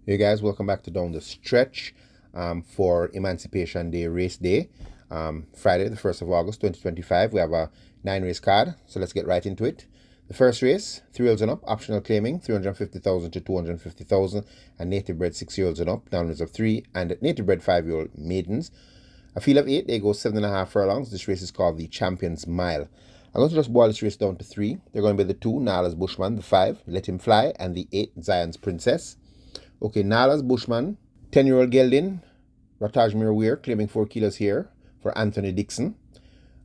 Hey guys, welcome back to Down the Stretch for Emancipation Day race day. Friday, the 1st of August 2025. We have a 9-race card, so let's get right into it. The first race, 3-year-olds and up, optional claiming, 350,000 to 250,000, and native bred 6-year-olds and up, downwards of 3, and native bred 5-year-old maidens. A field of 8, they go 7.5 furlongs. This race is called the Champions Mile. I'm going to just boil this race down to 3. They're going to be the 2, Nala's Bushman, the 5, Let Him Fly, and the 8, Zion's Princess. Okay, Nala's Bushman, 10-year-old gelding, Ratajmir Weir, claiming 4 kilos here for Anthony Dixon.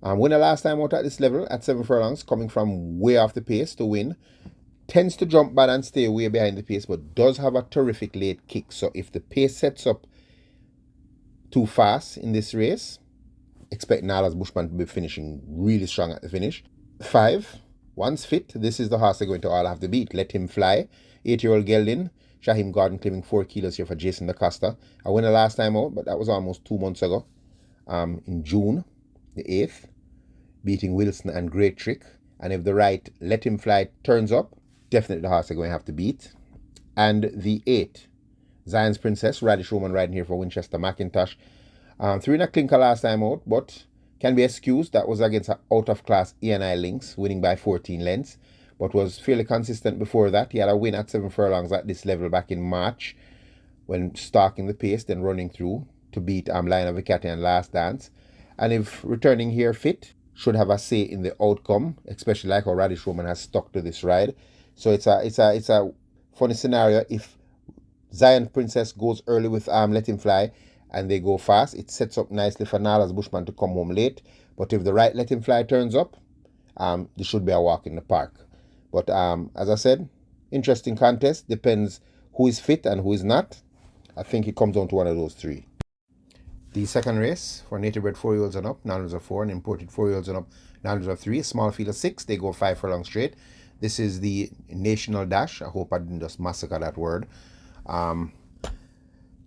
Winner last time out at this level at 7 furlongs, coming from way off the pace to win. Tends to jump bad and stay way behind the pace, but does have a terrific late kick. So if the pace sets up too fast in this race, expect Nala's Bushman to be finishing really strong at the finish. 5, once fit, this is the horse they're going to all have to beat. Let Him Fly, 8-year-old gelding, Shaheem Gordon claiming 4 kilos here for Jason DaCosta. I won the last time out, but that was almost 2 months ago. In June the 8th, beating Wilson and Great Trick. And if the right Let Him Fly turns up, definitely the horse they're going to have to beat. And the 8, Zion's Princess, Radish Roman riding here for Winchester McIntosh. 3 in a clinker last time out, but can be excused. That was against an out-of-class E&I Lynx, winning by 14 lengths. But was fairly consistent before that. He had a win at 7 furlongs at this level back in March when stalking the pace, then running through to beat Lion of Vicati and Last Dance. And if returning here fit, should have a say in the outcome, especially like how Radish Roman has stuck to this ride. So it's a funny scenario. If Zion Princess goes early with Let Him Fly and they go fast, it sets up nicely for Nala's Bushman to come home late. But if the right Let Him Fly turns up, this should be a walk in the park. But as I said, interesting contest. Depends who is fit and who is not. I think it comes down to one of those 3. The second race for native bred 4-year-olds and up, nine of 4, and imported 4-years and up, nine of 3. A small field of 6. They go 5 furlongs straight. This is the National Dash. I hope I didn't just massacre that word.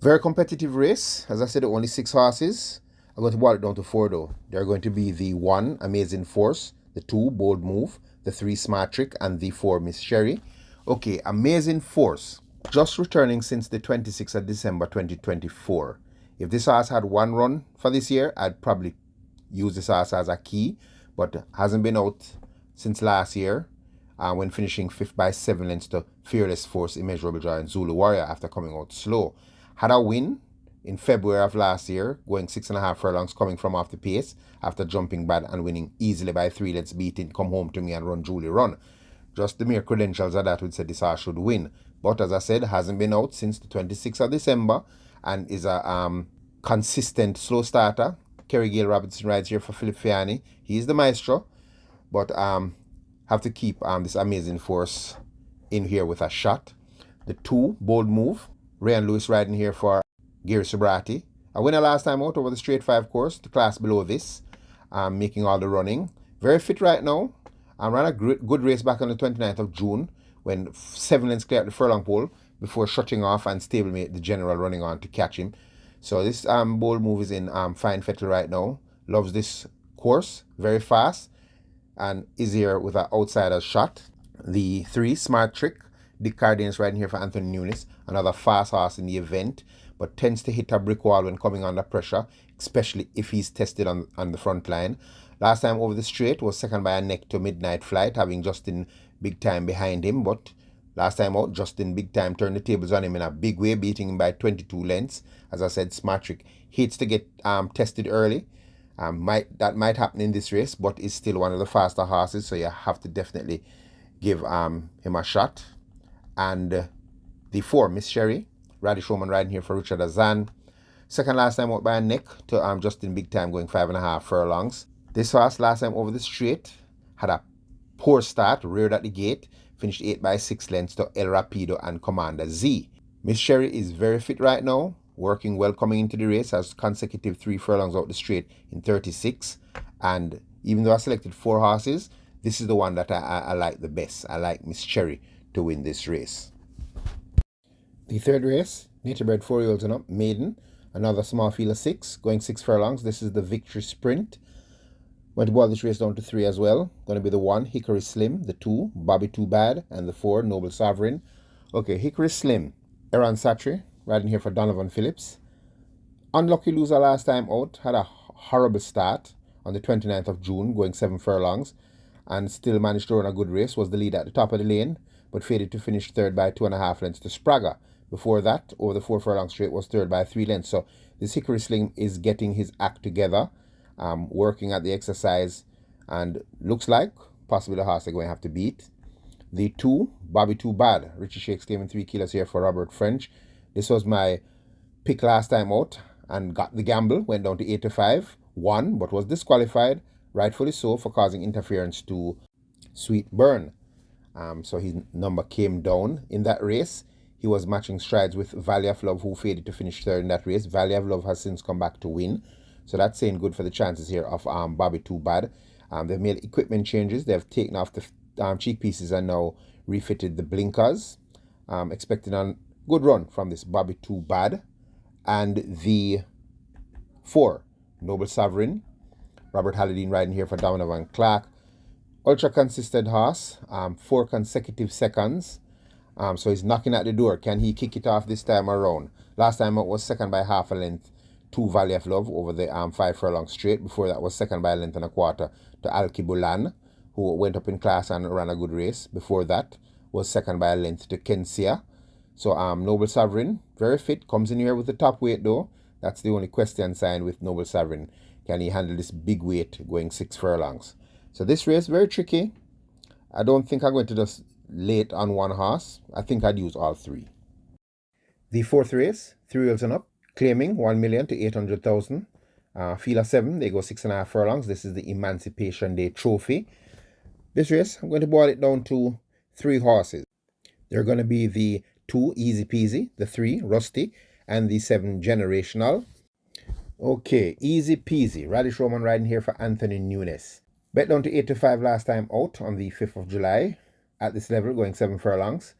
Very competitive race. As I said, only 6 horses. I'm going to boil it down to 4 though. They're going to be the 1, Amazing Force, the 2, Bold Move, the 3, Smart Trick, and the 4, Miss Sherry. Okay, Amazing Force, just returning since the 26th of December 2024. If this horse had 1 run for this year, I'd probably use this horse as a key, but hasn't been out since last year when finishing 5th by 7 lengths to Fearless Force, Immeasurable Joy, and Zulu Warrior after coming out slow. Had a win in February of last year, going 6.5 furlongs, coming from off the pace after jumping bad and winning easily by 3 lengths, beating Come Home to Me and Run Julie Run. Just the mere credentials of that would say this horse should win. But as I said, hasn't been out since the 26th of December and is a consistent slow starter. Kerry Gale Robinson rides here for Philip Fiani. He's the maestro, but have to keep this Amazing Force in here with a shot. The 2, Bold Move, Ryan Lewis riding here for Gary Sobrati. I winner last time out over the straight 5 course, the class below this, making all the running. Very fit right now. Ran a good race back on the 29th of June when 7 lengths cleared the furlong pole before shutting off and stablemate the general running on to catch him. So this Bold Move is in fine fettle right now. Loves this course, very fast, and is here with an outsider's shot. The 3, Smart Trick, Dick Cardenas riding here for Anthony Nunes, another fast horse in the event, but tends to hit a brick wall when coming under pressure, especially if he's tested on the front line. Last time over the straight was second by a neck to Midnight Flight, having Justin Big Time behind him, but last time out, Justin Big Time turned the tables on him in a big way, beating him by 22 lengths. As I said, Smart Trick hates to get tested early. That might happen in this race, but is still one of the faster horses, so you have to definitely give him a shot. And the 4, Miss Sherry, Radish Roman riding here for Richard Azan. Second last time out by a neck to Justin Big Time, going 5.5 furlongs. This horse last time over the straight had a poor start, reared at the gate, finished 8 by 6 lengths to El Rapido and Commander Z. Miss Sherry is very fit right now, working well coming into the race, has consecutive 3 furlongs out the straight in 36. And even though I selected 4 horses, this is the one that I like the best. I like Miss Sherry to win this race. The third race, native bred 4-year-olds and up, maiden, another small field of 6, going 6 furlongs. This is the Victory Sprint. Going to boil this race down to 3 as well. Going to be the 1, Hickory Slim, the 2, Bobby Too Bad, and the 4, Noble Sovereign. Okay, Hickory Slim. Aaron Satry, riding here for Donovan Phillips. Unlucky loser last time out, had a horrible start on the 29th of June, going 7 furlongs, and still managed to run a good race, was the lead at the top of the lane, but failed to finish third by 2.5 lengths to Sprague. Before that, over the 4 furlong straight, was third by 3 lengths. So this Hickory Sling is getting his act together, working at the exercise, and looks like possibly the horse they're going to have to beat. The 2, Bobby Too Bad. Richie Shakes claiming 3 kilos here for Robert French. This was my pick last time out and got the gamble, went down to 8 to 5, won, but was disqualified, rightfully so, for causing interference to Sweet Burn. So his number came down in that race. He was matching strides with Valley of Love, who faded to finish third in that race. Valley of Love has since come back to win. So that's saying good for the chances here of Bobby Too Bad. They've made equipment changes. They've taken off the cheek pieces and now refitted the blinkers. Expecting a good run from this Bobby Too Bad. And the 4, Noble Sovereign. Robert Halladine riding here for Donovan Clark. Ultra consistent horse, 4 consecutive seconds. So he's knocking at the door. Can he kick it off this time around? Last time it was second by half a length to Valley of Love over the 5 furlong straight. Before that was second by a length and a quarter to Alkibulan, who went up in class and ran a good race. Before that was second by a length to Kensia. So Noble Sovereign, very fit, comes in here with the top weight though. That's the only question sign with Noble Sovereign. Can he handle this big weight going 6 furlongs? So this race, very tricky. I don't think I'm going to just lay it on one horse. I think I'd use all 3. The 4th race, 3 wheels and up, claiming 1 million to 800,000. Fila 7, they go 6.5 furlongs. This is the Emancipation Day Trophy. This race, I'm going to boil it down to 3 horses. They're going to be the 2, Easy Peasy, the 3, Rusty, and the 7, Generational. Okay, Easy Peasy. Radish Roman riding here for Anthony Nunes. Bet down to 8 to 5 last time out on the 5th of July. At this level, going 7 furlongs.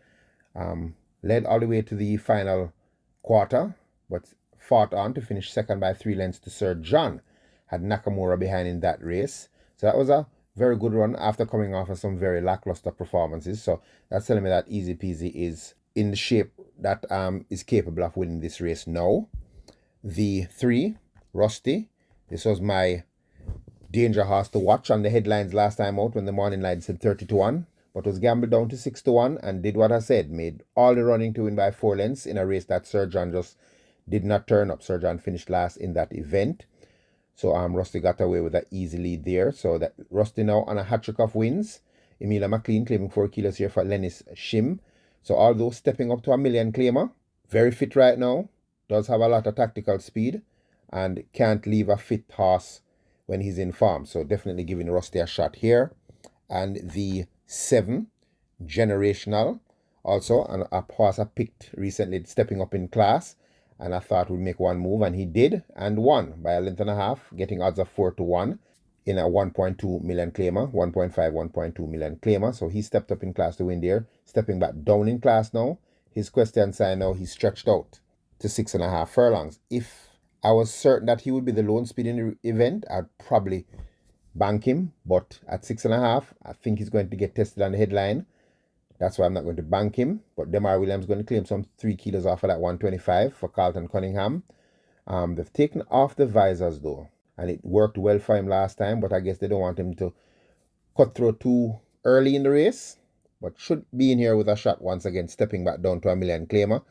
Led all the way to the final quarter, but fought on to finish second by 3 lengths to Sir John. Had Nakamura behind in that race. So that was a very good run after coming off of some very lackluster performances. So that's telling me that Easy Peasy is in the shape that is capable of winning this race now. The 3, Rusty. This was my danger horse to watch on the headlines last time out when the morning line said 30 to 1. But was gambled down to 6 to 1 and did what I said. Made all the running to win by 4 lengths in a race that Sir John just did not turn up. Sir John finished last in that event. So Rusty got away with an easy lead there. So that Rusty now on a hat-trick of wins. Emilia McLean claiming 4 kilos here for Lennis Shim. So although stepping up to a million claimer, very fit right now, does have a lot of tactical speed, and can't leave a fit horse when he's in form. So definitely giving Rusty a shot here. And the 7, Generational, also a horse I picked recently, stepping up in class, and I thought would make one move, and he did, and won by a length and a half, getting odds of 4 to 1 in a 1.2 million claimer, 1.5, 1.2 million claimer. So he stepped up in class to win there, stepping back down in class now. His question sign now, he's stretched out to 6.5 furlongs. If I was certain that he would be the lone speed in the event, I'd probably bank him, but at 6.5, I think he's going to get tested on the headline. That's why I'm not going to bank him. But Demar Williams is going to claim some 3 kilos off of that 125 for Carlton Cunningham. They've taken off the visors though, and it worked well for him last time, but I guess they don't want him to cut through too early in the race. But should be in here with a shot once again, stepping back down to a million claimer.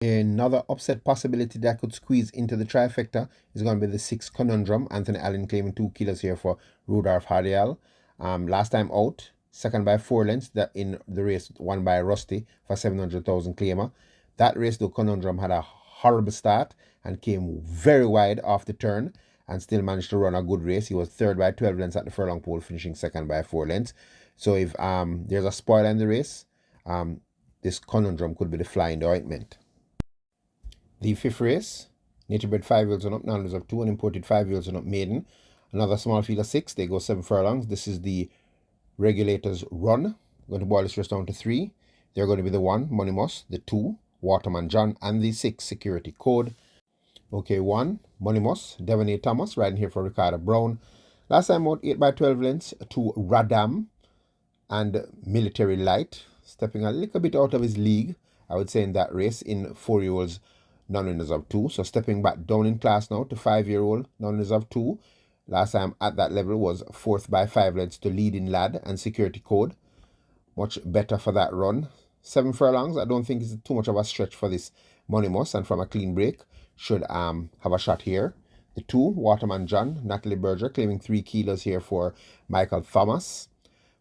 Another upset possibility that could squeeze into the trifecta is going to be the 6, Conundrum. Anthony Allen claiming 2 kilos here for Rudolph Hardial. Last time out, second by 4 lengths that in the race, won by Rusty for 700,000 claimer. That race, though, Conundrum had a horrible start and came very wide off the turn and still managed to run a good race. He was third by 12 lengths at the furlong pole, finishing second by 4 lengths. So if there's a spoiler in the race, this Conundrum could be the fly in the ointment. The 5th race, nature bred 5 wheels and up, non of 2, and imported 5 wheels and up maiden. Another small field of 6, they go 7 furlongs. This is the Regulators Run. I'm going to boil this race down to 3. They're going to be the 1, Money Moss, the 2, Waterman John, and the 6, Security Code. Okay, 1, Money Moss, Devonay Thomas, riding here for Ricardo Brown. Last time out, 8 by 12 lengths to Radam and Military Light, stepping a little bit out of his league I would say, in that race in 4-year-olds non-winners of 2. So stepping back down in class now to 5-year-old non-winners of 2. Last time at that level was 4th by 5 lengths to Leading Lad and Security Code. Much better for that run. 7 furlongs, I don't think it's too much of a stretch for this Money Moss, and from a clean break should have a shot here. The 2, Waterman John, Natalie Berger, claiming 3 kilos here for Michael Thomas.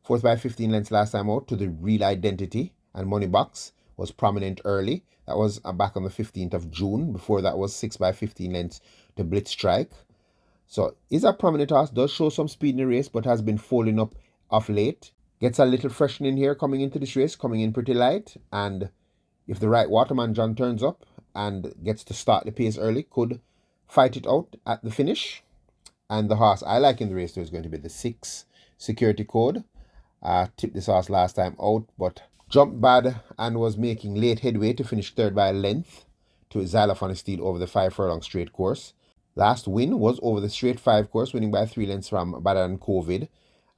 4th by 15 lengths last time out to the Real Identity, and Money Box was prominent early. That was back on the 15th of June. Before that was 6 by 15 lengths to Blitz Strike. So is a prominent horse, does show some speed in the race, but has been folding up of late. Gets a little freshening here coming into this race, coming in pretty light. And if the right Waterman John turns up and gets to start the pace early, could fight it out at the finish. And the horse I like in the race, though, is going to be the 6, Security Code. Tipped this horse last time out, but jumped bad and was making late headway to finish 3rd by a length to Xylophone Steed over the 5 furlong straight course. Last win was over the straight 5 course, winning by 3 lengths from Better Than COVID.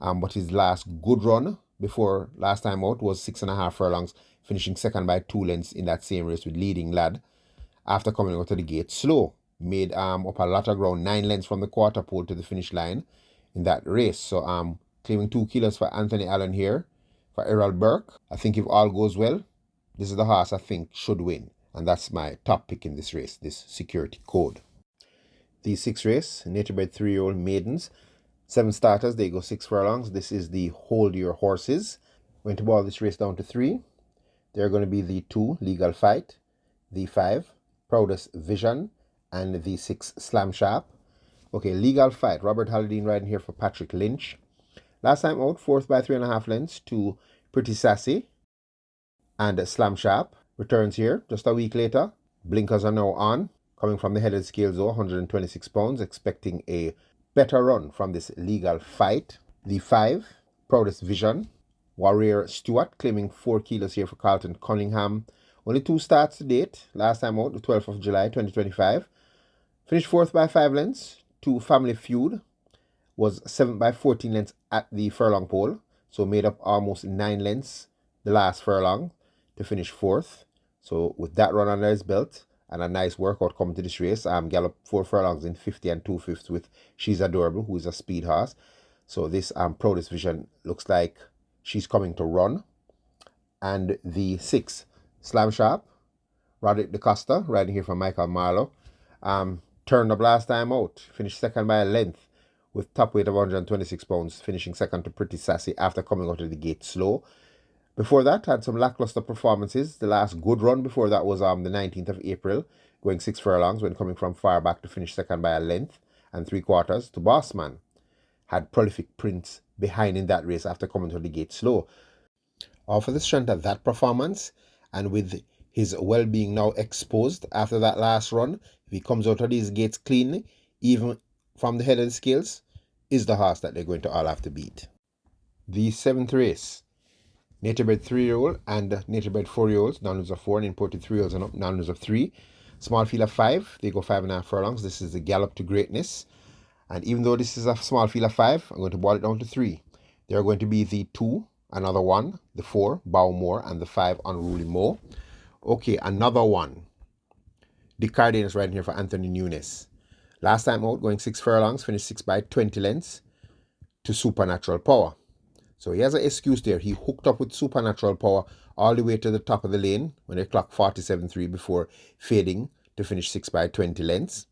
But his last good run before last time out was 6.5 furlongs, finishing 2nd by 2 lengths in that same race with Leading Lad. After coming out of the gate slow, made up a lot of ground, 9 lengths from the quarter pole to the finish line in that race. So claiming 2 kilos for Anthony Allen here for Errol Burke. I think if all goes well, this is the horse I think should win, and that's my top pick in this race, this Security Code. The 6th race, nature bred 3-year-old maidens. 7 starters, they go 6 furlongs. This is the Hold Your Horses. Going to boil this race down to 3. They're going to be the 2, Legal Fight, the 5, Proudest Vision, and the 6, Slam Sharp. Okay, Legal Fight, Robert Halladine riding here for Patrick Lynch. Last time out, 4th by 3.5 lengths to Pretty Sassy, and Slam Sharp returns here just a week later. Blinkers are now on. Coming from the headed scales, though, 126 pounds, expecting a better run from this Legal Fight. The 5, Proudest Vision, Warrior Stewart, claiming 4 kilos here for Carlton Cunningham. Only 2 starts to date. Last time out, the 12th of July, 2025. Finished 4th by 5 lengths to Family Feud. Was 7th by 14 lengths at the furlong pole. So made up almost 9 lengths the last furlong to finish 4th. So with that run under his belt, and a nice workout coming to this race. Galloped 4 furlongs in 50 and 2/5 with She's Adorable, who is a speed horse. So this Proudest Vision looks like she's coming to run. And the 6, Slam Sharp, Roderick DeCosta, riding here from Michael Marlowe. Turned up last time out, finished 2nd by a length with top weight of 126 pounds, finishing 2nd to Pretty Sassy after coming out of the gate slow. Before that, had some lackluster performances. The last good run before that was the 19th of April, going 6 furlongs when coming from far back to finish 2nd by a length and 3/4 to Bossman. Had Prolific Prince behind in that race after coming to the gate slow. All for the strength of that performance, and with his well-being now exposed after that last run, if he comes out of these gates clean, even from the head of the scales, is the horse that they're going to all have to beat. The 7th race, nature bred 3-year-old and nature bred 4-year-olds, non-winners of 4, and imported 3-year-olds and up, non-winners of 3. Small field of 5, they go 5.5 furlongs. This is the Gallop to Greatness. And even though this is a small field of 5, I'm going to boil it down to 3. They are going to be the 2, another 1, the 4, Bowmore, and the 5, Unruly Mo. Okay, another 1. The Cardenas riding here for Anthony Nunes. Last time out, going 6 furlongs, finished 6 by 20 lengths to Supernatural Power. So he has an excuse there. He hooked up with Supernatural Power all the way to the top of the lane when they clocked 47.3 before fading to finish 6 by 20 lengths.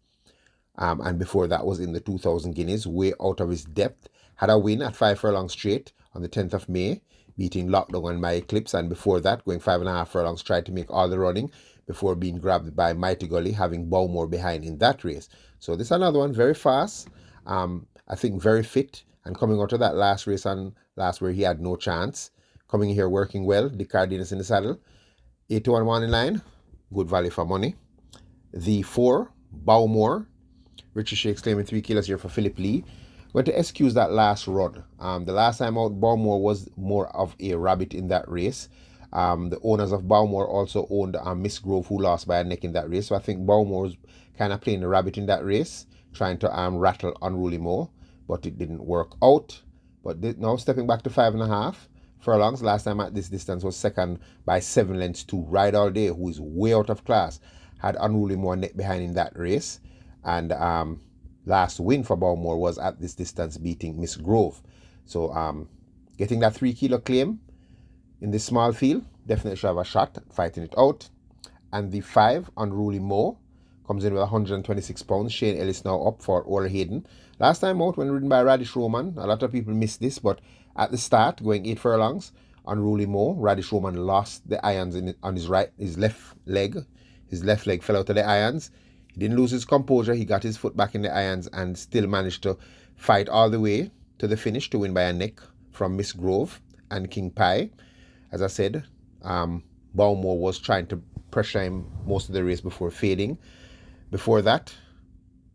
And before that was in the 2,000 guineas, way out of his depth. Had a win at 5 furlongs straight on the 10th of May, beating Lockdown and My Eclipse. And before that, going 5.5 furlongs, tried to make all the running before being grabbed by Mighty Gully, having Bowmore behind in that race. So this is another one, very fast. I think very fit. And coming out of that last race on last where he had no chance. Coming here working well, the Cardenas in the saddle. 8-1 in line, good value for money. The 4, Bowmore. Richie Shakes claiming 3 kilos here for Philip Lee. Going to excuse that last run. The last time out, Bowmore was more of a rabbit in that race. The owners of Bowmore also owned Miss Grove, who lost by a neck in that race. So I think Bowmore was kind of playing the rabbit in that race, trying to rattle Unruly Mo, but it didn't work out. But now stepping back to 5.5, furlongs. Last time at this distance was second by 7 lengths to Ride All Day, who is way out of class. Had Unruly Moore neck behind in that race. And last win for Balmore was at this distance, beating Miss Grove. So getting that 3 kilo claim in this small field, definitely should have a shot at fighting it out. And the 5, Unruly Moore, comes in with 126 pounds. Shane Ellis now up for Oral Hayden. Last time out, when ridden by Radish Roman, a lot of people missed this, but at the start, going 8 furlongs, Unruly Moore, Radish Roman lost the irons on his left leg. His left leg fell out of the irons. He didn't lose his composure. He got his foot back in the irons and still managed to fight all the way to the finish to win by a neck from Miss Grove and King Pie. As I said, Balmore was trying to pressure him most of the race before fading. Before that,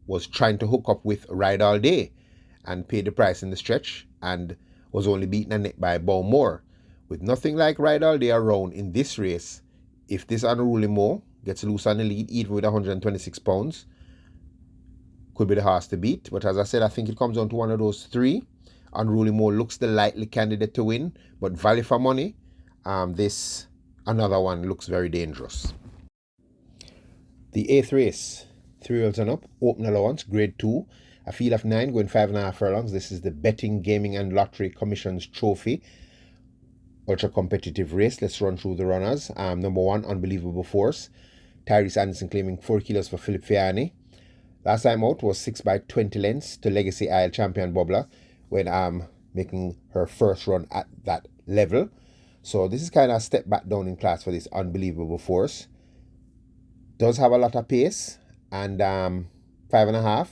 was trying to hook up with Ride All Day and pay the price in the stretch, and was only beaten a neck by Balmore. With nothing like Ride All Day around in this race, if this Unruly Moore gets loose on the lead, even with 126 pounds, could be the horse to beat. But as I said, I think it comes down to one of those 3. Unruly Moore looks the likely candidate to win, but value for money, this another one looks very dangerous. The 8th race, 3-year-olds and up, open allowance, grade 2, a field of 9 going 5.5 furlongs. This is the Betting, Gaming and Lottery Commission's Trophy ultra competitive race. Let's run through the runners. Number 1, Unbelievable Force. Tyrese Anderson claiming 4 kilos for Philip Fiani. Last time out was 6 by 20 lengths to Legacy Isle champion Bubbler when making her first run at that level. So this is kind of a step back down in class for this Unbelievable Force. Does have a lot of pace, and 5.5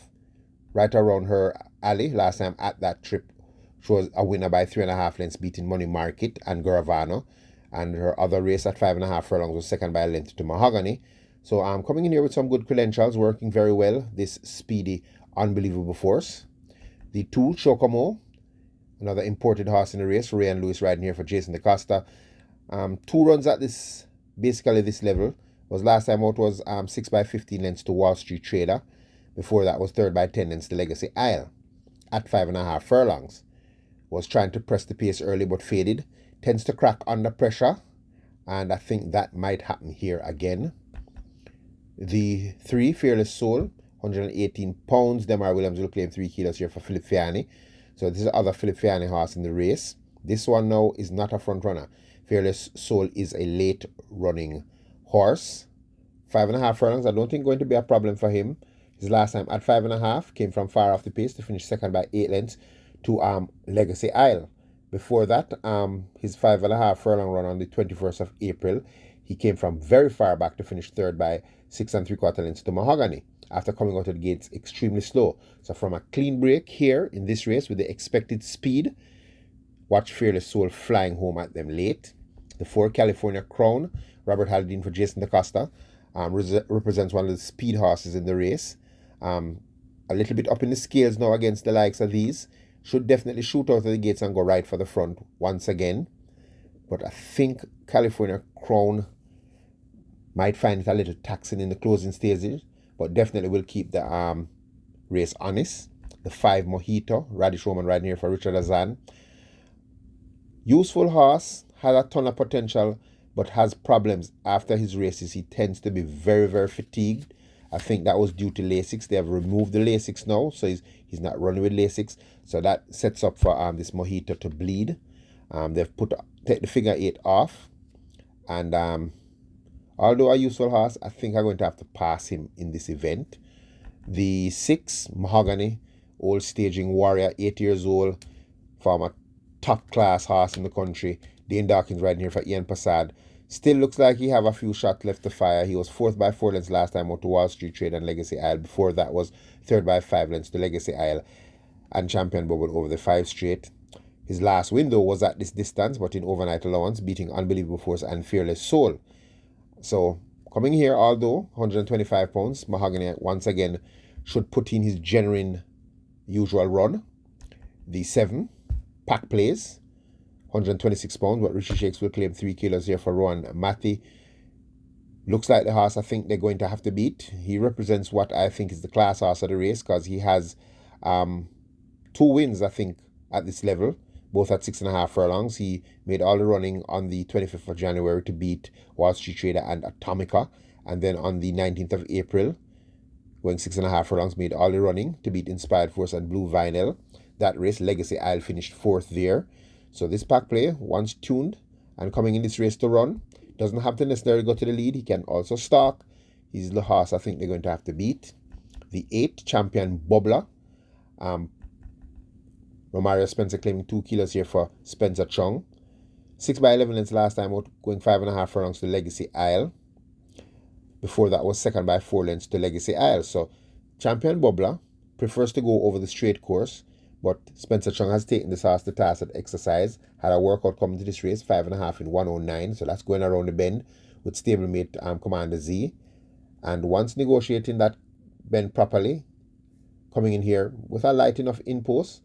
right around her alley. Last time at that trip, she was a winner by 3.5 lengths, beating Money Market and Garavano. And her other race at 5.5 furlongs was second by a length to Mahogany. So I'm coming in here with some good credentials, working very well, this speedy Unbelievable Force. The 2, Chocomo, another imported horse in the race. Ray and Lewis riding here for Jason DeCosta. 2 runs at this, basically this level. Was last time out was 6 by 15 lengths to Wall Street Trader. Before that was 3rd by 10 lengths to Legacy Isle at 5.5 furlongs. Was trying to press the pace early but faded. Tends to crack under pressure, and I think that might happen here again. The 3, Fearless Soul, 118 pounds. Demar Williams will claim 3 kilos here for Philip Fiani. So this is the other Philip Fiani horse in the race. This one now is not a front runner. Fearless Soul is a late running horse. 5.5 furlongs, I don't think going to be a problem for him. His last time at 5.5 came from far off the pace to finish second by 8 lengths to Legacy Isle. Before that, his 5.5 furlong run on the 21st of April, he came from very far back to finish 3rd by 6 3/4 lengths to Mahogany after coming out of the gates extremely slow. So from a clean break here in this race with the expected speed, watch Fearless Soul flying home at them late. The 4, California Crown, Robert Halladine for Jason DeCosta, represents one of the speed horses in the race. A little bit up in the scales now against the likes of these. Should definitely shoot out of the gates and go right for the front once again. But I think California Crown might find it a little taxing in the closing stages, but definitely will keep the race honest. The 5, Mojito, Radish Roman riding here for Richard Azan. Useful horse, has a ton of potential, but has problems after his races. He tends to be very, very fatigued. I think that was due to Lasix. They have removed the Lasix now, so he's not running with Lasix. So that sets up for this Mojito to bleed. They've take the figure 8 off. And although a useful horse, I think I'm going to have to pass him in this event. The 6, Mahogany, old staging warrior, 8 years old, former top class horse in the country. Dane Dawkins riding here for Ian Passad. Still looks like he have a few shots left to fire. He was 4th by 4 lengths last time out to Wall Street Trade and Legacy Isle. Before that was 3rd by 5 lengths to Legacy Isle and Champion Bubble over the 5 straight. His last win though was at this distance, but in overnight allowance, beating Unbelievable Force and Fearless Soul. So coming here, although 125 pounds, Mahogany once again should put in his genuine usual run. The 7, Pack Plays, 126 pounds, but Richie Shakes will claim 3 kilos here for Rowan Matty. Looks like the horse I think they're going to have to beat. He represents what I think is the class horse of the race because he has 2 wins, I think, at this level. both at 6.5 furlongs. He made all the running on the 25th of January to beat Wall Street Trader and Atomica. And then on the 19th of April, going 6.5 furlongs, made all the running to beat Inspired Force and Blue Vinyl. That race, Legacy Isle finished 4th there. So this pack play, once tuned and coming in this race to run, doesn't have to necessarily go to the lead. He can also stalk. He's the horse I think they're going to have to beat. The 8, Champion Bubbler. Romario Spencer claiming 2 kilos here for Spencer Chung. 6 by 11 lengths last time out, going 5.5 furlongs to Legacy Isle. Before that was 2nd by 4 lengths to Legacy Isle. So Champion Bubbler prefers to go over the straight course, but Spencer Chung has taken this horse to task at exercise. Had a workout coming to this race, 5.5 in 109. So that's going around the bend with stablemate Commander Z. And once negotiating that bend properly, coming in here with a light enough in post,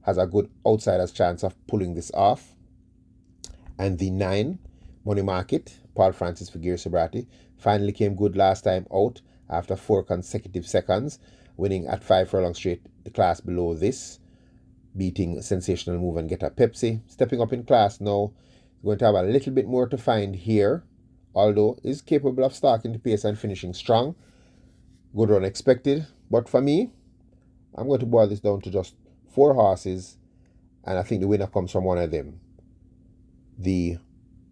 has a good outsider's chance of pulling this off. And the 9, Money Market, Paul Francis for Gary Sobrati, finally came good last time out after 4 consecutive seconds, winning at 5 furlongs straight, the class below this, beating Sensational Move and Get a Pepsi. Stepping up in class now, going to have a little bit more to find here, although is capable of stalking the pace and finishing strong. Good run expected, but for me, I'm going to boil this down to just 4 horses, and I think the winner comes from one of them. The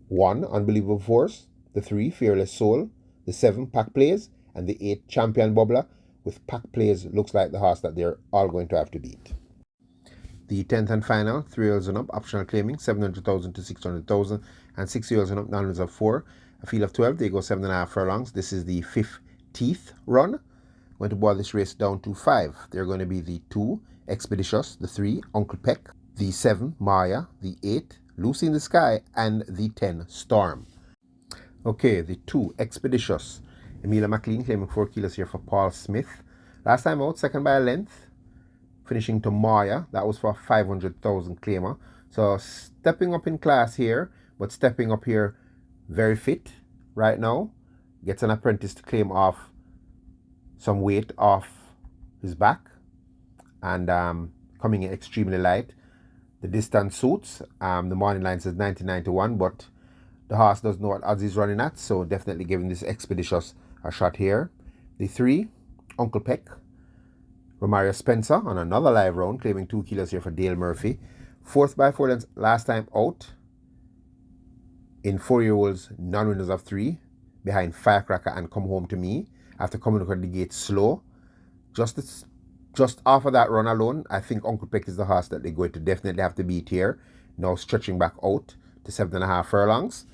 1, Unbelievable Force, the 3, Fearless Soul, the 7, Pack Plays, and the 8, Champion Bubbler. With Pack Plays, looks like the horse that they're all going to have to beat. The 10th and final, 3 years and up, optional claiming, 700,000 to 600,000, and 6 years and up, non-runs of 4. A field of 12, they go 7.5 furlongs. This is the 15th run. Going to boil this race down to 5. They're going to be the 2, Expeditious, the 3, Uncle Peck, the 7, Maya, the 8, Lucy in the Sky, and the 10, Storm. Okay, the 2, Expeditious. Emilia McLean claiming 4 kilos here for Paul Smith. Last time out, 2nd by a length, finishing to Maya. That was for a 500,000 claimer. So stepping up in class here, but stepping up here very fit right now. Gets an apprentice to claim off some weight off his back. And coming in extremely light. The distance suits. The morning line says 99 to 1, but the horse doesn't know what odds he's running at, so definitely giving this Expeditious a shot here. The 3, Uncle Peck. Romario Spencer on another live round, claiming 2 kilos here for Dale Murphy. 4th by 4 lengths last time out in 4-year-olds, non-winners of 3, behind Firecracker and Come Home to Me, after coming out of the gate slow. Just off of that run alone, I think Uncle Peck is the horse that they're going to definitely have to beat here. Now stretching back out to 7.5 furlongs.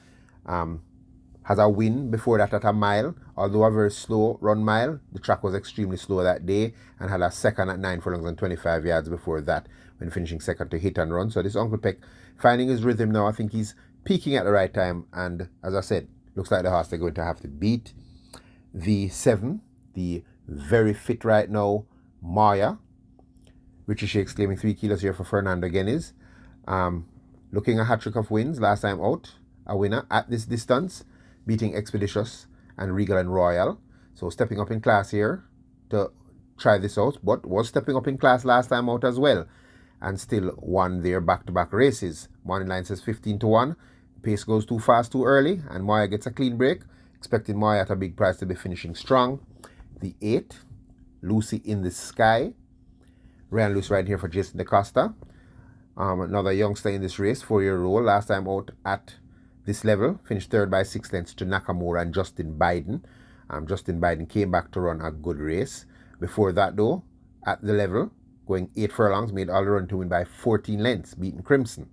Has a win before that at a mile, although a very slow run mile. The track was extremely slow that day and had a 2nd at 9 furlongs and 25 yards before that when finishing 2nd to Hit and Run. So this Uncle Peck finding his rhythm now. I think he's peaking at the right time, and as I said, looks like the horse they're going to have to beat. The 7, the very fit right now, Maya. Richie Shakes claiming 3 kilos here for Fernando Guinness. Looking a hat-trick of wins last time out. A winner at this distance, beating Expeditious and Regal and Royal. So stepping up in class here to try this out, but was stepping up in class last time out as well. And still won their back-to-back races. Morning line says 15 to 1. Pace goes too fast too early, and Maya gets a clean break. Expecting Maya at a big price to be finishing strong. The 8, Lucy in the Sky. Ryan Luce right here for Jason DaCosta. Another youngster in this race, 4-year-old. Last time out at this level, finished 3rd by 6 lengths to Nakamura and Justin Biden. Justin Biden came back to run a good race. Before that though, at the level, going 8 furlongs, made all the run to win by 14 lengths, beating Crimson.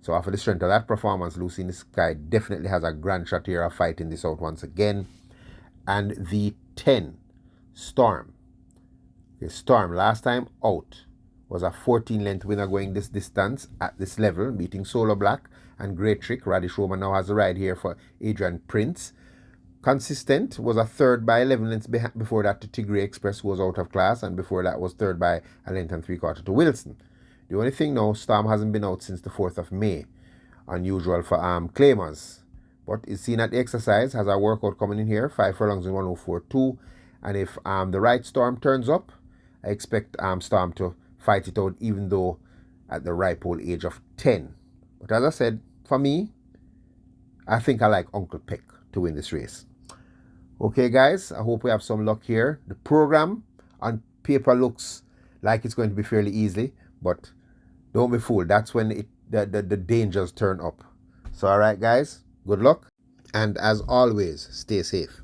So after the strength of that performance, Lucy in the Sky definitely has a grand shot here of fighting this out once again. And the 10, Storm. The Storm last time out was a 14-length winner going this distance at this level, beating Solo Black and Great Trick. Radish Roman now has a ride here for Adrian Prince. Consistent was a 3rd by 11 lengths before that to Tigray Express, who was out of class, and before that was 3rd by a length and 3/4 to Wilson. The only thing now, Storm hasn't been out since the 4th of May. Unusual for Caymanas. But is seen at the exercise, has a workout coming in here, 5 furlongs in 104.2. And if the right Storm turns up, I expect Storm to fight it out, even though at the ripe old age of 10. But as I said, for me, I think I like Uncle Peck to win this race. Okay, guys, I hope we have some luck here. The program on paper looks like it's going to be fairly easy, but don't be fooled. That's when the dangers turn up. So, all right, guys, good luck. And as always, stay safe.